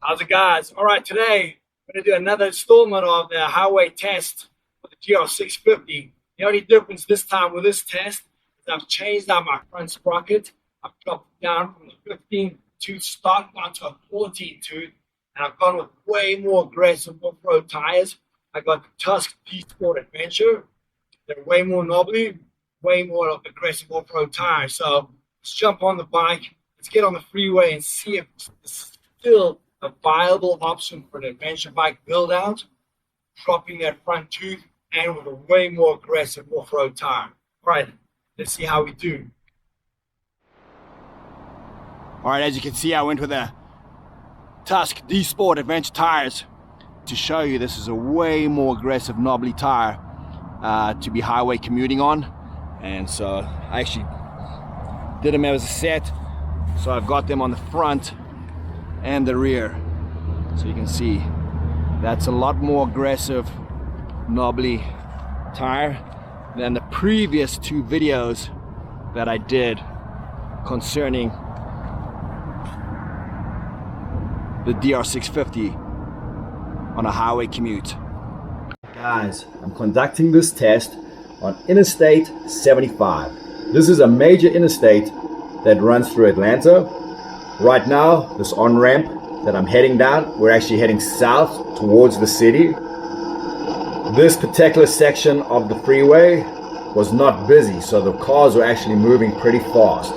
How's it, guys? All right, today I'm going to do another installment of the highway test for the DR650. The only difference this time with this test is I've changed out my front sprocket. I've dropped it down from the 15-tooth stock down to a 14-tooth, and I've gone with way more aggressive off-road tires. I got the Tusk D-Sport Adventure. They're way more knobbly, way more aggressive off-road tires. So let's jump on the bike. Let's get on the freeway and see if it's still a viable option for an adventure bike build out, dropping that front tooth and with a way more aggressive off-road tire. All right, let's see how we do. All right, as you can see, I went with a Tusk D-Sport Adventure tires to show you this is a way more aggressive knobbly tire to be highway commuting on. And so I actually did them as a set. So I've got them on the front and the rear. So you can see that's a lot more aggressive knobbly tire than the previous two videos that I did concerning the DR650 on a highway commute. Guys, I'm conducting this test on Interstate 75. This is a major interstate that runs through Atlanta. Right now, this on-ramp that I'm heading down, we're actually heading south towards the city. This particular section of the freeway was not busy, so the cars were actually moving pretty fast.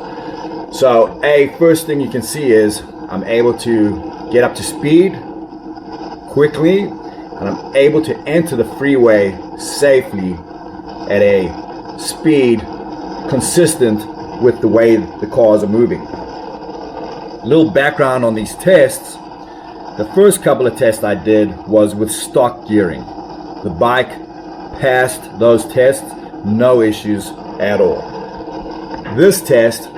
So, first thing you can see is I'm able to get up to speed quickly, and I'm able to enter the freeway safely at a speed consistent with the way the cars are moving. A little background on these tests. The first couple of tests I did was with stock gearing. The bike passed those tests, no issues at all. This test,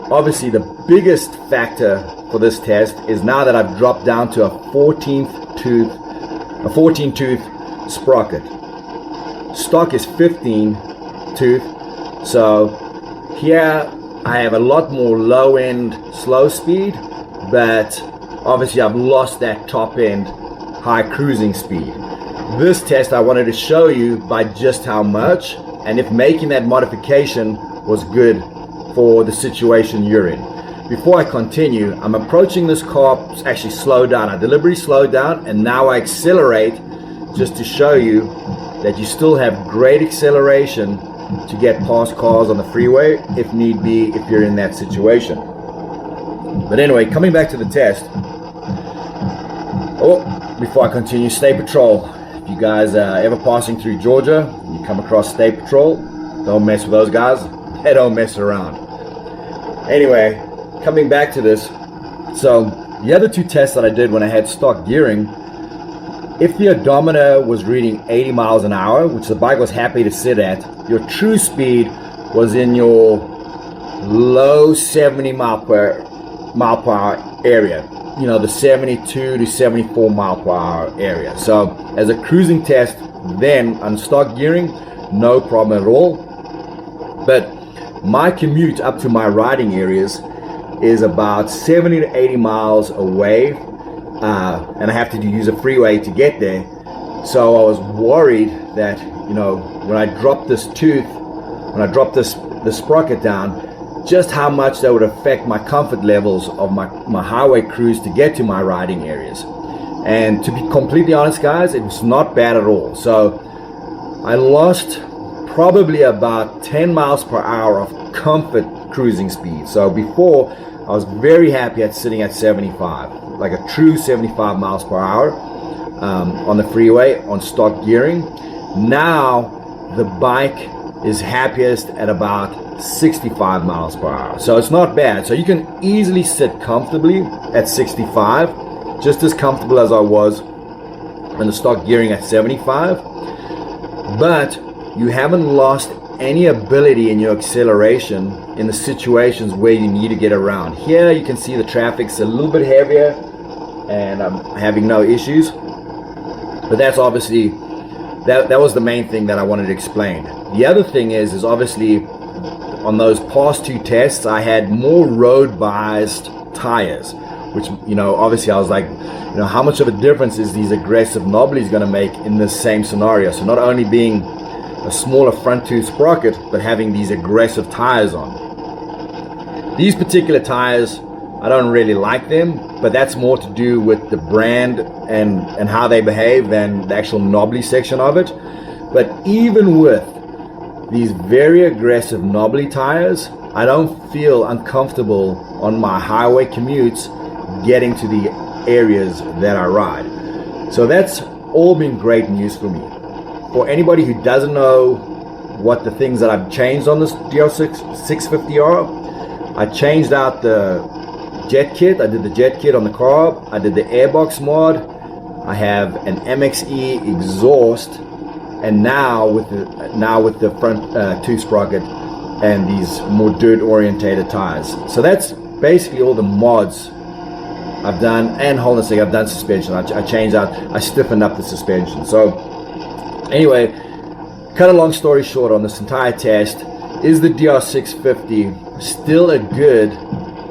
obviously the biggest factor for this test is now that I've dropped down to a 14 tooth sprocket. Stock is 15 tooth, so here I have a lot more low end slow speed, but obviously I've lost that top end high cruising speed. This test I wanted to show you by just how much, and if making that modification was good for the situation you're in. Before I continue, I'm approaching this car, actually slowed down. I deliberately slowed down and now I accelerate just to show you that you still have great acceleration to get past cars on the freeway if need be, if you're in that situation. But anyway, coming back to the test. Before I continue, State Patrol. If you guys are ever passing through Georgia, you come across State Patrol, don't mess with those guys. They don't mess around. Anyway, coming back to this. So the other two tests that I did when I had stock gearing, if the odometer was reading 80 miles an hour, which the bike was happy to sit at, your true speed was in your low 70 mile per hour area. You know, the 72 to 74 mile per hour area. So as a cruising test, then on stock gearing, no problem at all. But my commute up to my riding areas is about 70 to 80 miles away, and I have to use a freeway to get there. So I was worried that, you know, when I drop this tooth, when I drop this sprocket down, just how much that would affect my comfort levels of my highway cruise to get to my riding areas. And to be completely honest, guys, it was not bad at all. So I lost probably about 10 miles per hour of comfort cruising speed. So before, I was very happy at sitting at 75, like a true 75 miles per hour on the freeway on stock gearing. Now the bike is happiest at about 65 miles per hour. So it's not bad. So you can easily sit comfortably at 65, just as comfortable as I was on the stock gearing at 75. But you haven't lost any ability in your acceleration in the situations where you need to get around. Here you can see the traffic's a little bit heavier and I'm having no issues. But that's obviously, that was the main thing that I wanted to explain. The other thing is obviously on those past two tests I had more road biased tires. which, you know, obviously I was like, you know, how much of a difference is these aggressive knobblies going to make in this same scenario? So not only being a smaller front tooth sprocket, but having these aggressive tires on. These particular tires, I don't really like them, but that's more to do with the brand and how they behave than the actual knobbly section of it. But even with these very aggressive knobbly tires, I don't feel uncomfortable on my highway commutes getting to the areas that I ride. So that's all been great news for me. For anybody who doesn't know what the things that I've changed on this DR650 are, I changed out the jet kit. I did the jet kit on the carb. I did the airbox mod. I have an MXE exhaust, and now with the front tooth sprocket and these more dirt orientated tires. So that's basically all the mods I've done. And hold on a second, I've done suspension. I changed out, I stiffened up the suspension. So anyway, cut a long story short on this entire test, is the DR650 still a good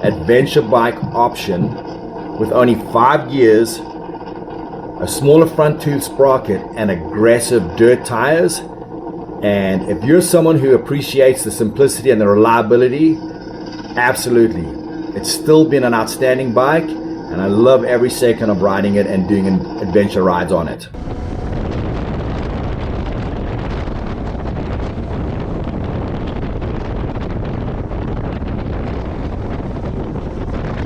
adventure bike option with only 5 gears, a smaller front tooth sprocket, and aggressive dirt tires? And if you're someone who appreciates the simplicity and the reliability, absolutely. It's still been an outstanding bike, and I love every second of riding it and doing adventure rides on it.